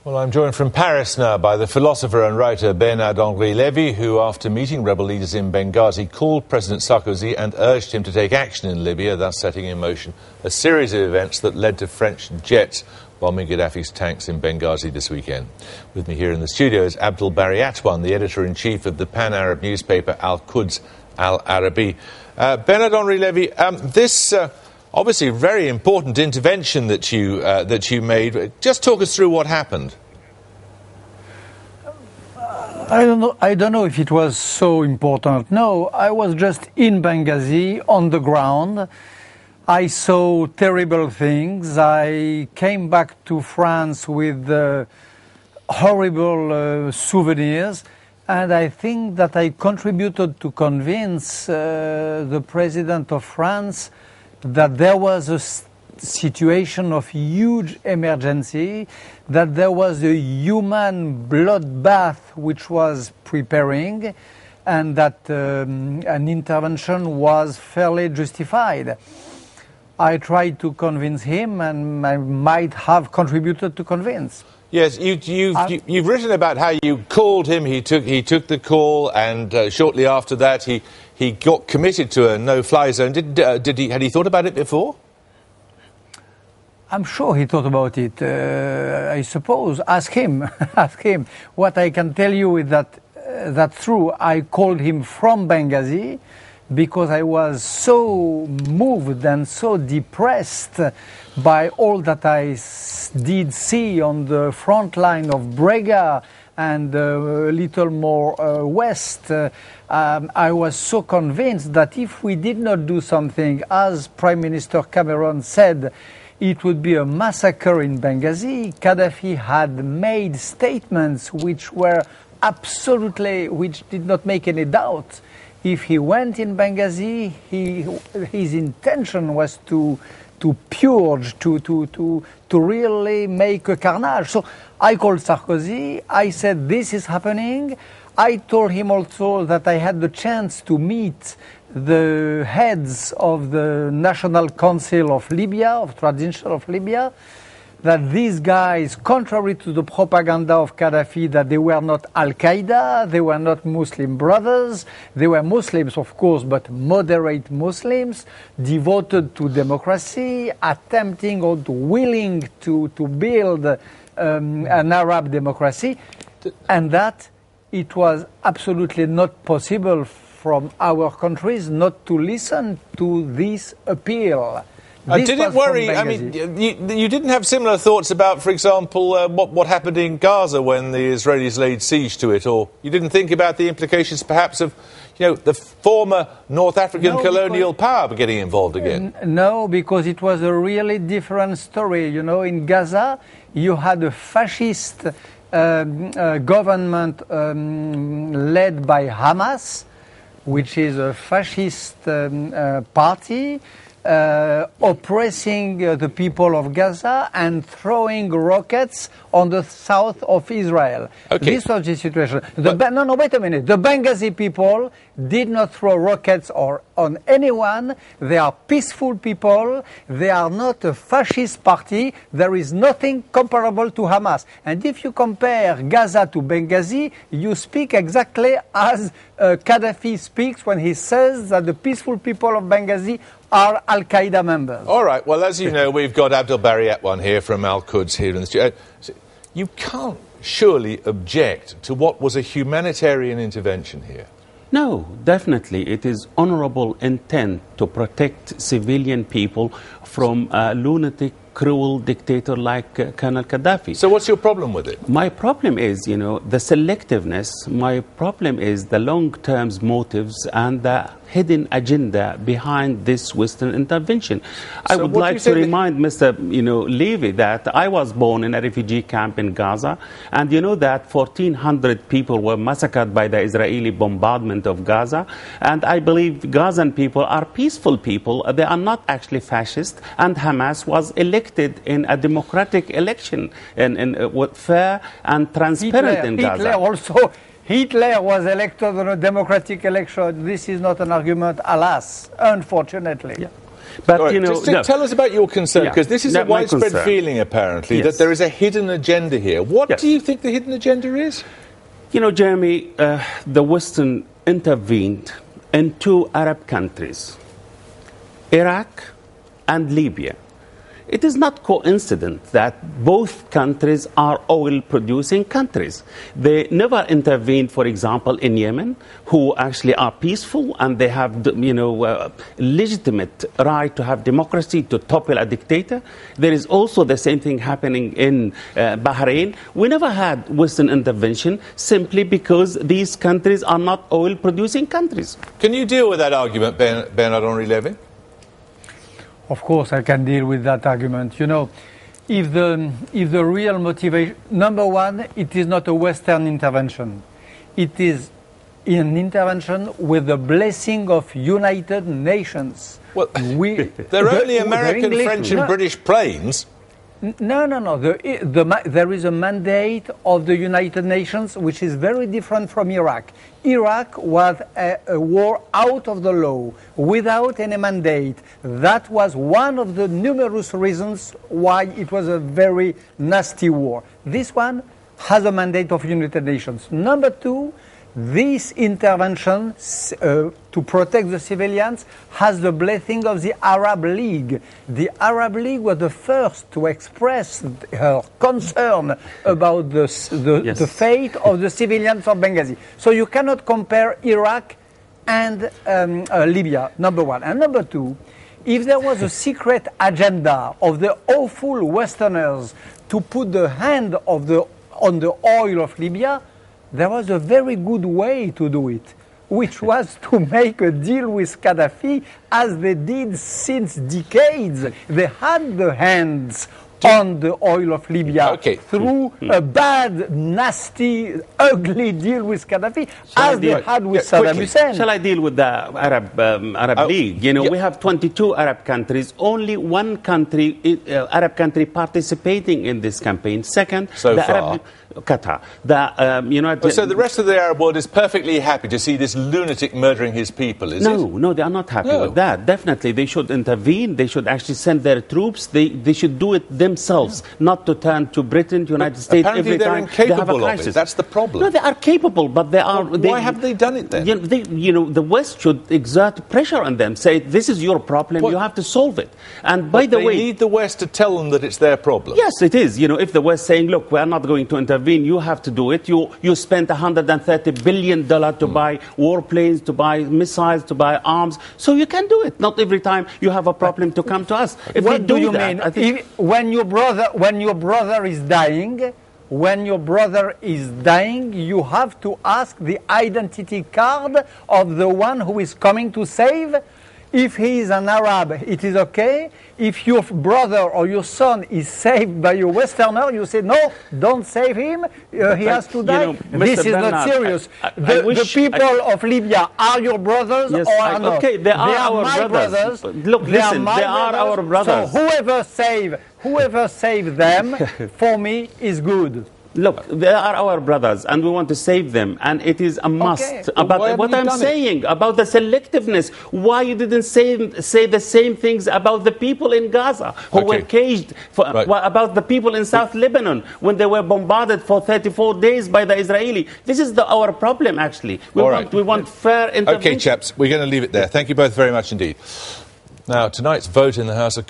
Well, I'm joined from Paris now by the philosopher and writer Bernard-Henri Lévy, who, after meeting rebel leaders in Benghazi, called President Sarkozy and urged him to take action in Libya, thus setting in motion a series of events that led to French jets bombing Gaddafi's tanks in Benghazi this weekend. With me here in the studio is Abdel Bari Atwan, the editor-in-chief of the pan-Arab newspaper Al-Quds Al-Arabi. Bernard-Henri Lévy, this obviously very important intervention that you made. Just talk us through what happened. I don't know if it was so important. No, I was just in Benghazi on the ground. I saw terrible things. I came back to France with horrible souvenirs, and I think that I contributed to convince the President of France that there was a situation of huge emergency, that there was a human bloodbath which was preparing, and that an intervention was fairly justified. I tried to convince him, and I might have contributed to convince. Yes, you've written about how you called him, he took the call, and shortly after that he got committed to a no-fly zone. Had he thought about it before? I'm sure he thought about it. I suppose. Ask him. Ask him. What I can tell you is that that's true. I called him from Benghazi because I was so moved and so depressed by all that I did see on the front line of Brega and a little more west. I was so convinced that if we did not do something, as Prime Minister Cameron said, it would be a massacre in Benghazi. Gaddafi had made statements which did not make any doubt. If he went in Benghazi, his intention was to purge, to really make a carnage. So I called Sarkozy. I said, this is happening. I told him also that I had the chance to meet the heads of the National Council of Libya, of Transition of Libya, that these guys, contrary to the propaganda of Gaddafi, that they were not Al-Qaeda, they were not Muslim brothers, they were Muslims, of course, but moderate Muslims, devoted to democracy, attempting or willing to build an Arab democracy, and that it was absolutely not possible from our countries not to listen to this appeal. Did it worry? I mean, you didn't have similar thoughts about, for example, what happened in Gaza when the Israelis laid siege to it, or you didn't think about the implications, perhaps, of, the former North African colonial power getting involved again? No, because it was a really different story. In Gaza, you had a fascist government led by Hamas, which is a fascist party, oppressing the people of Gaza and throwing rockets on the south of Israel. Okay. This was the situation. No, wait a minute. The Benghazi people did not throw rockets on anyone. They are peaceful people. They are not a fascist party. There is nothing comparable to Hamas. And if you compare Gaza to Benghazi, you speak exactly as Gaddafi speaks when he says that the peaceful people of Benghazi are Al-Qaeda members. All right. Well, as you know, we've got Abdel Bari Atwan here from Al-Quds here in the studio. You can't surely object to what was a humanitarian intervention here. No, definitely. It is honorable intent to protect civilian people from a lunatic, cruel dictator like Colonel Gaddafi. So what's your problem with it? My problem is, the selectiveness. My problem is the long-term motives and the hidden agenda behind this Western intervention. I would like to remind Mr. Lévy that I was born in a refugee camp in Gaza, and you know that 1,400 people were massacred by the Israeli bombardment of Gaza, and I believe Gazan people are peaceful people. They are not actually fascist, and Hamas was elected in a democratic election and fair and transparent in Gaza. Hitler was elected on a democratic election. This is not an argument, alas, unfortunately. Yeah. But, right, tell us about your concern, because this is a widespread feeling, apparently, that there is a hidden agenda here. What do you think the hidden agenda is? You know, Jeremy, the Western intervened in two Arab countries, Iraq and Libya. It is not coincident that both countries are oil-producing countries. They never intervened, for example, in Yemen, who actually are peaceful and they have, legitimate right to have democracy, to topple a dictator. There is also the same thing happening in Bahrain. We never had Western intervention simply because these countries are not oil-producing countries. Can you deal with that argument, Bernard-Henri Lévy? Of course, I can deal with that argument. You know, if the real motivation, number one, it is not a Western intervention. It is an intervention with the blessing of United Nations. Well, they're only American, French, and British planes. No. There is a mandate of the United Nations which is very different from Iraq. Iraq was a war out of the law, without any mandate. That was one of the numerous reasons why it was a very nasty war. This one has a mandate of United Nations. Number two, this intervention to protect the civilians has the blessing of the Arab League. The Arab League was the first to express her concern about the fate of the civilians of Benghazi. So you cannot compare Iraq and Libya, number one. And number two, if there was a secret agenda of the awful Westerners to put the hand on the oil of Libya, there was a very good way to do it, which was to make a deal with Gaddafi, as they did since decades. They had the hands on the oil of Libya through a bad, nasty, ugly deal with Gaddafi, as they had with Saddam Hussein. Shall I deal with the Arab League? You know, we have 22 Arab countries, only one country, Arab country, participating in this campaign. Second, Qatar. So the rest of the Arab world is perfectly happy to see this lunatic murdering his people, is it? No, they are not happy with that. Definitely, they should intervene. They should actually send their troops. They should do it themselves, not to turn to Britain, United States every time they have a crisis. Of it. That's the problem. No, they are capable, but they are... Why have they done it then? The West should exert pressure on them. Say, this is your problem, you have to solve it. And by the way... They need the West to tell them that it's their problem. Yes, it is. You know, if the West saying, look, we are not going to intervene, you have to do it. You spent $130 billion to buy warplanes, to buy missiles, to buy arms. So you can do it. Not every time you have a problem to come to us. If what do you mean? When your brother is dying, you have to ask the identity card of the one who is coming to save. If he is an Arab, it is okay. If your brother or your son is saved by a Westerner, you say, no, don't save him, he has to die. This is not serious. The people of Libya are your brothers or are not? Okay, they are our brothers. Look, listen, they are our brothers. So whoever saved them, for me, is good. Look, they are our brothers, and we want to save them, and it is a must. About what I'm saying about the selectiveness, why you didn't say the same things about the people in Gaza who were caged, about the people in South Lebanon when they were bombarded for 34 days by the Israeli. This is our problem, actually. We want fair intervention. Okay, chaps, we're going to leave it there. Thank you both very much indeed. Now, tonight's vote in the House of